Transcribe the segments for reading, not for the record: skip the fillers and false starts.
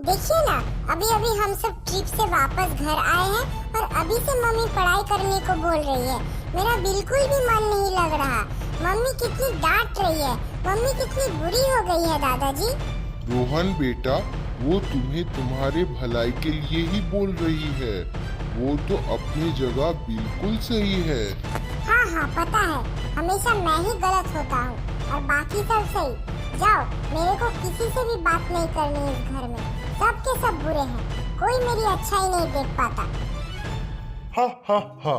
देखिए ना, अभी अभी हम सब ट्रिप से वापस घर आए हैं और अभी से मम्मी पढ़ाई करने को बोल रही है। मेरा बिल्कुल भी मन नहीं लग रहा। मम्मी कितनी डांट रही है, मम्मी कितनी बुरी हो गई है दादाजी। रोहन बेटा, वो तुम्हें तुम्हारे भलाई के लिए ही बोल रही है। वो तो अपनी जगह बिल्कुल सही है। हाँ हाँ पता है, हमेशा मैं ही गलत होता हूँ और बाकी सब सही। जाओ, मेरे को किसी से भी बात नहीं करनी इस घर में। सब के सब बुरे हैं, कोई मेरी अच्छाई नहीं देख पाता। हा हा हा,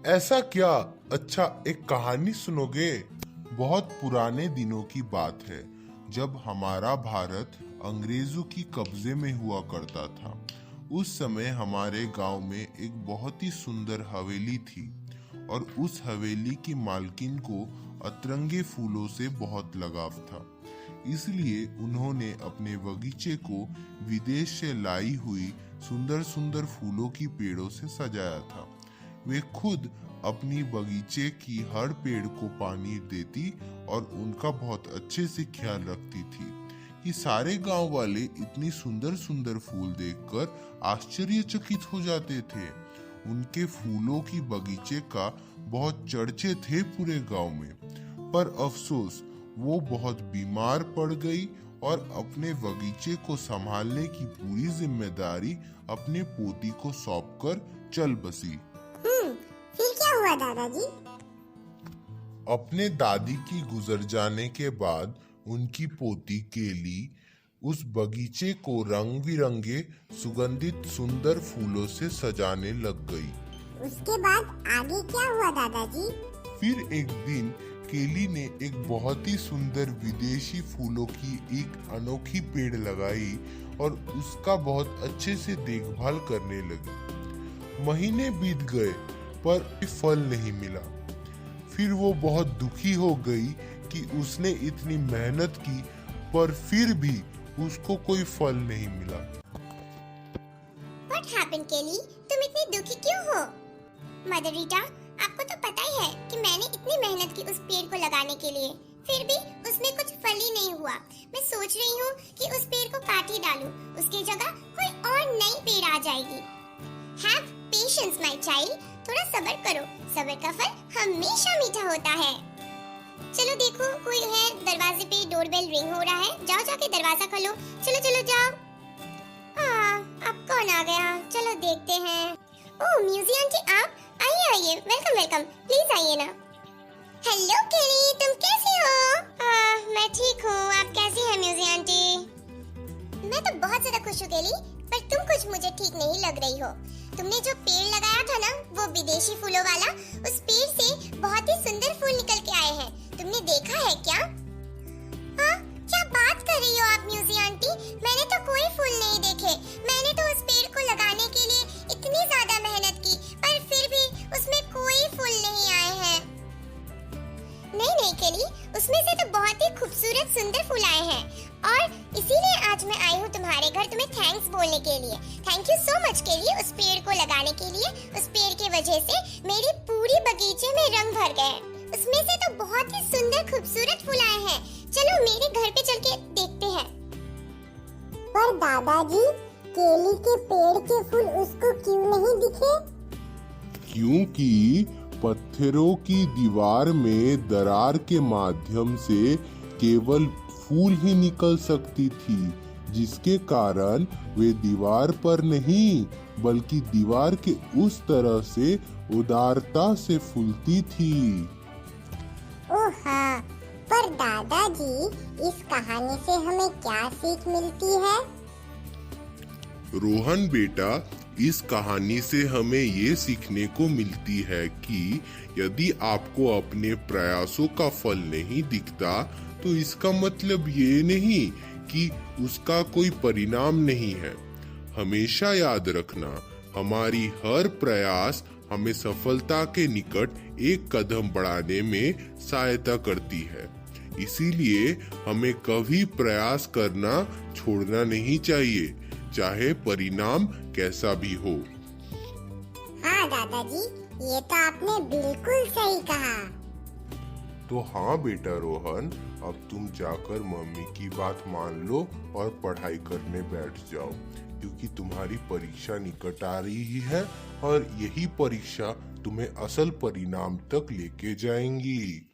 ऐसा क्या? अच्छा, एक कहानी सुनोगे? बहुत पुराने दिनों की बात है, जब हमारा भारत अंग्रेजों की कब्जे में हुआ करता था। उस समय हमारे गांव में एक बहुत ही सुंदर हवेली थी और उस हवेली की मालकिन को अतरंगे फूलों से बहुत लगाव था। इसलिए उन्होंने अपने बगीचे को विदेश से लाई हुई सुंदर सुंदर फूलों की पेड़ों से सजाया था। वे खुद अपनी बगीचे की हर पेड़ को पानी देती और उनका बहुत अच्छे से ख्याल रखती थी कि सारे गांव वाले इतनी सुंदर सुंदर फूल देखकर आश्चर्यचकित हो जाते थे। उनके फूलों की बगीचे का बहुत चर्चे थे पूरे गांव में। पर अफसोस, वो बहुत बीमार पड़ गई और अपने बगीचे को संभालने की पूरी जिम्मेदारी अपने पोती को सौंपकर चल बसी। फिर क्या हुआ दादाजी? अपने दादी की गुजर जाने के बाद उनकी पोती केली उस बगीचे को रंग बिरंगे सुगंधित सुंदर फूलों से सजाने लग गई। उसके बाद आगे क्या हुआ दादाजी? फिर एक दिन केली ने एक बहुत ही सुंदर विदेशी फूलों की एक अनोखी पेड़ लगाई और उसका बहुत अच्छे से देखभाल करने लगी। महीने बीत गए पर फल नहीं मिला। फिर वो बहुत दुखी हो गई कि उसने इतनी मेहनत की पर फिर भी उसको कोई फल नहीं मिला। What happened, केली? तुम इतनी दुखी क्यों हो? मदर रीटा, आपको तो पता ही है कि मैंने इतनी मेहनत की उस पेड़ को लगाने के लिए, फिर भी उसमें कुछ फल ही नहीं हुआ। मैं सोच रही हूँ कि उस पेड़ को काट ही डालूं, उसकी जगह कोई और नई पेड़ आ जाएगी। Have patience, my child. थोड़ा सब्र करो, सब्र का फल हमेशा मीठा होता है। चलो देखो, कोई है, दरवाजे पे डोरबेल रिंग हो रहा है। जाओ जाके दरवाजा खोलो। चलो चलो जाओ। अब कौन आ गया? चलो देखते हैं। ओह म्यूजिक आंटी, आप आइए आइए, वेलकम वेलकम, प्लीज आइए ना। हेलो केली, तुम कैसी हो? मैं ठीक हूँ, आप कैसी हैं म्यूजिक आंटी? मैं तो बहुत ज्यादा खुश हूँ केली, पर तुम कुछ मुझे ठीक नहीं लग रही हो। तुमने जो पेड़ लगाया था ना, वो विदेशी फूलों वाला, उस पेड़ से बहुत ही सुंदर फूल निकल के आए हैं। तुमने देखा है क्या? हाँ, क्या बात कर रही हो आप म्यूजिक आंटी? मैंने तो कोई फूल नहीं देखे। मैंने तो उस पेड़ को लगाने के लिए इतनी ज्यादा मेहनत की, पर फिर भी उसमें कोई फूल नहीं आए हैं। नहीं नहीं केली, उसमें से तो बहुत ही खूबसूरत सुंदर फूल आए हैं और इसीलिए आज मैं आई हूँ तुम्हारे घर तुम्हें थैंक्स बोलने के लिए। थैंक यू सो मच केली, उस पेड़ को लगाने के लिए। उस पेड़ की वजह से मेरी पूरी बगीचे में रंग भर गए। उसमें से तो बहुत ही सुंदर खूबसूरत फूल आए हैं। चलो मेरे घर पे चल के देखते हैं। पर दादाजी, केली के पेड़ के फूल उसको क्यों नहीं दिखे? क्योंकि पत्थरों की दीवार में दरार के माध्यम से केवल फूल ही निकल सकती थी, जिसके कारण वे दीवार पर नहीं बल्कि दीवार के उस तरह से उदारता से फूलती थी। ओह हाँ, पर दादाजी, इस कहानी से हमें क्या सीख मिलती है? रोहन बेटा, इस कहानी से हमें ये सीखने को मिलती है कि यदि आपको अपने प्रयासों का फल नहीं दिखता तो इसका मतलब ये नहीं कि उसका कोई परिणाम नहीं है। हमेशा याद रखना, हमारी हर प्रयास हमें सफलता के निकट एक कदम बढ़ाने में सहायता करती है। इसीलिए हमें कभी प्रयास करना छोड़ना नहीं चाहिए, चाहे परिणाम कैसा भी हो। हाँ दादाजी, ये तो आपने बिल्कुल सही कहा। तो हाँ बेटा रोहन, अब तुम जाकर मम्मी की बात मान लो और पढ़ाई करने बैठ जाओ, क्योंकि तुम्हारी परीक्षा निकट आ रही है और यही परीक्षा तुम्हें असल परिणाम तक लेके जाएंगी।